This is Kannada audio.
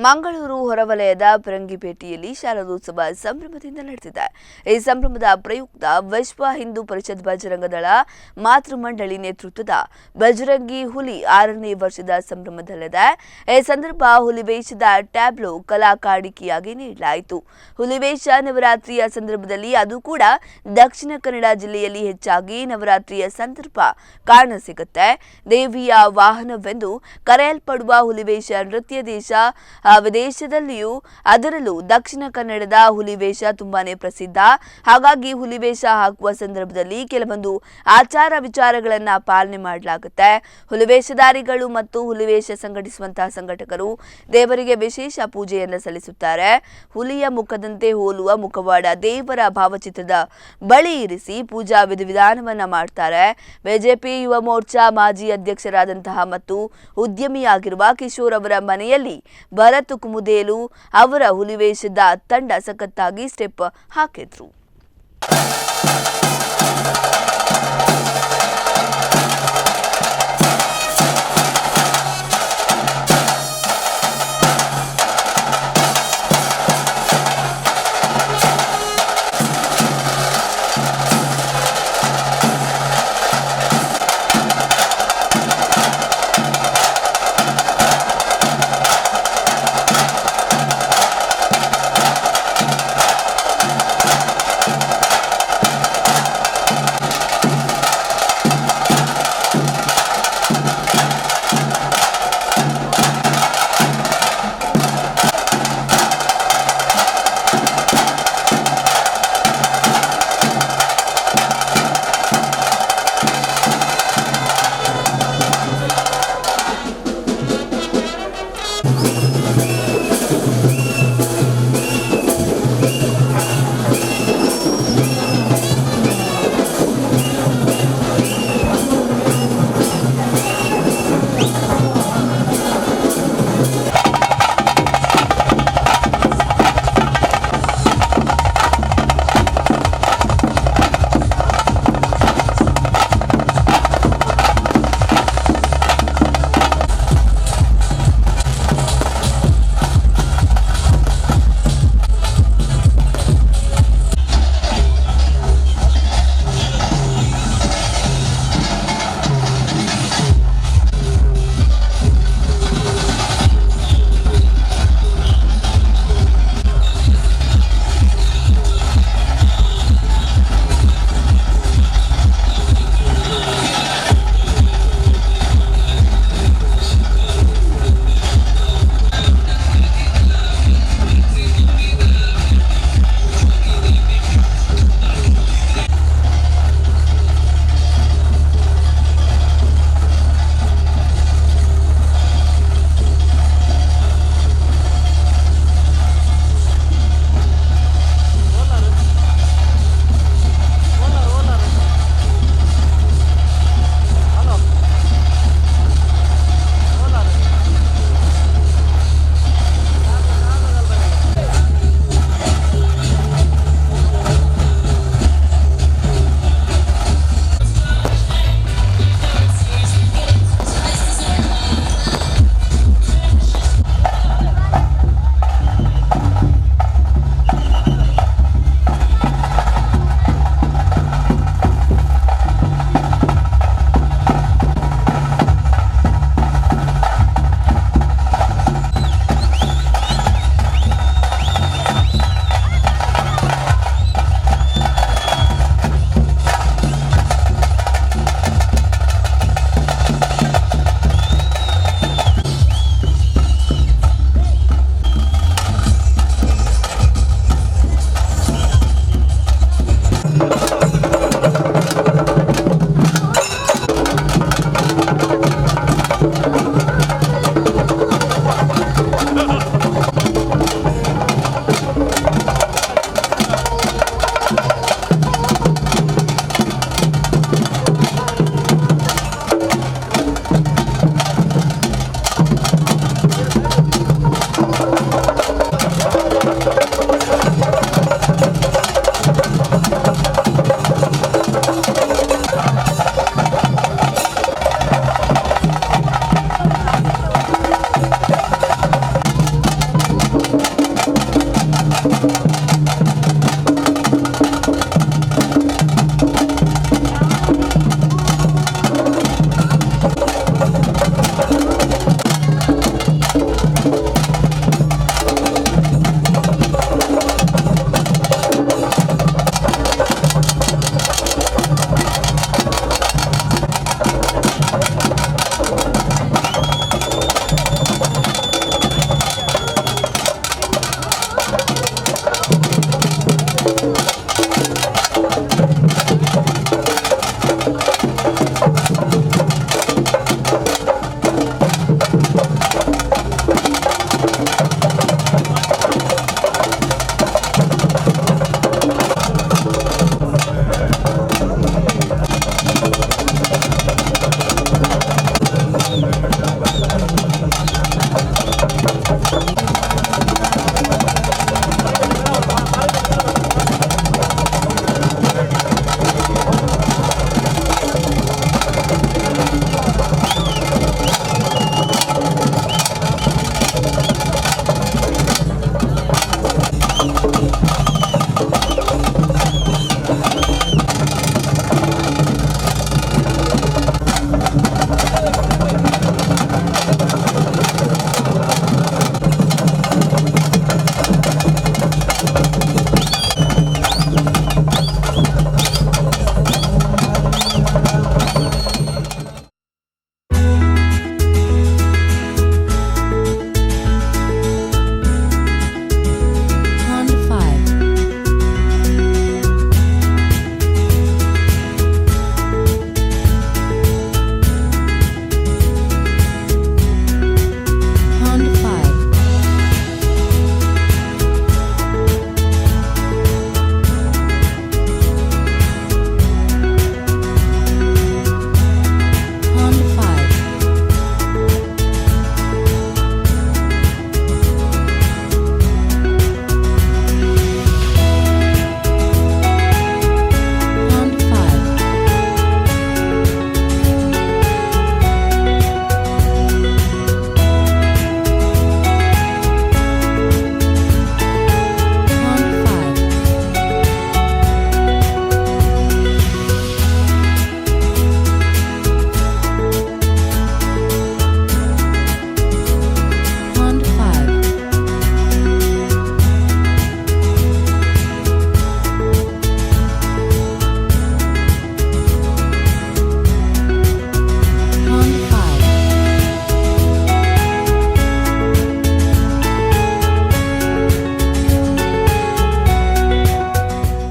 ಮಂಗಳೂರು ಹೊರವಲಯದ ಪರಂಗಿಪೇಟೆಯಲ್ಲಿ ಶಾರದೋತ್ಸವ ಸಂಭ್ರಮದಿಂದ ನಡೆದಿದೆ. ಈ ಸಂಭ್ರಮದ ಪ್ರಯುಕ್ತ ವಿಶ್ವ ಹಿಂದೂ ಪರಿಷತ್ ಬಜರಂಗ ದಳ ಮಾತೃಮಂಡಳಿ ನೇತೃತ್ವದ ಬಜರಂಗಿ ಹುಲಿ 6ನೇ ವರ್ಷದ ಸಂಭ್ರಮದಲ್ಲಿದೆ. ಈ ಸಂದರ್ಭ ಹುಲಿವೇಷದ ಟ್ಯಾಬ್ಲೋ ಕಲಾಕಾರಿಕೆಯಾಗಿ ನೀಡಲಾಯಿತು. ಹುಲಿವೇಷ ನವರಾತ್ರಿಯ ಸಂದರ್ಭದಲ್ಲಿ, ಅದು ಕೂಡ ದಕ್ಷಿಣ ಕನ್ನಡ ಜಿಲ್ಲೆಯಲ್ಲಿ ಹೆಚ್ಚಾಗಿ ನವರಾತ್ರಿಯ ಸಂದರ್ಭ ಕಾಣಸಿಗುತ್ತೆ. ದೇವಿಯ ವಾಹನವೆಂದು ಕರೆಯಲ್ಪಡುವ ಹುಲಿವೇಷ ನೃತ್ಯ ದೇಶ ವಿದೇಶದಲ್ಲಿಯೂ ಅದರಲ್ಲೂ ದಕ್ಷಿಣ ಕನ್ನಡದ ಹುಲಿವೇಷ ತುಂಬಾನೇ ಪ್ರಸಿದ್ಧ. ಹಾಗಾಗಿ ಹುಲಿವೇಷ ಹಾಕುವ ಸಂದರ್ಭದಲ್ಲಿ ಕೆಲವೊಂದು ಆಚಾರ ವಿಚಾರಗಳನ್ನ ಪಾಲನೆ ಮಾಡಲಾಗುತ್ತೆ. ಹುಲಿವೇಷಧಾರಿಗಳು ಮತ್ತು ಹುಲಿವೇಷ ಸಂಘಟಿಸುವಂತಹ ಸಂಘಟಕರು ದೇವರಿಗೆ ವಿಶೇಷ ಪೂಜೆಯನ್ನು ಸಲ್ಲಿಸುತ್ತಾರೆ. ಹುಲಿಯ ಮುಖದಂತೆ ಹೋಲುವ ಮುಖವಾಡ ದೇವರ ಭಾವಚಿತ್ರದ ಬಳಿ ಇರಿಸಿ ಪೂಜಾ ವಿಧಿವಿಧಾನವನ್ನ ಮಾಡ್ತಾರೆ. ಬಿಜೆಪಿ ಯುವ ಮೋರ್ಚಾ ಮಾಜಿ ಅಧ್ಯಕ್ಷರಾದಂತಹ ಮತ್ತು ಉದ್ಯಮಿಯಾಗಿರುವ ಕಿಶೋರ್ ಅವರ ಮನೆಯಲ್ಲಿ ಭರತ್ ಕುಮುದೇಲು ಅವರ ಹುಲಿವೇಷದ ತಂಡ ಸಖತ್ತಾಗಿ ಸ್ಟೆಪ್ ಹಾಕಿದ್ರು.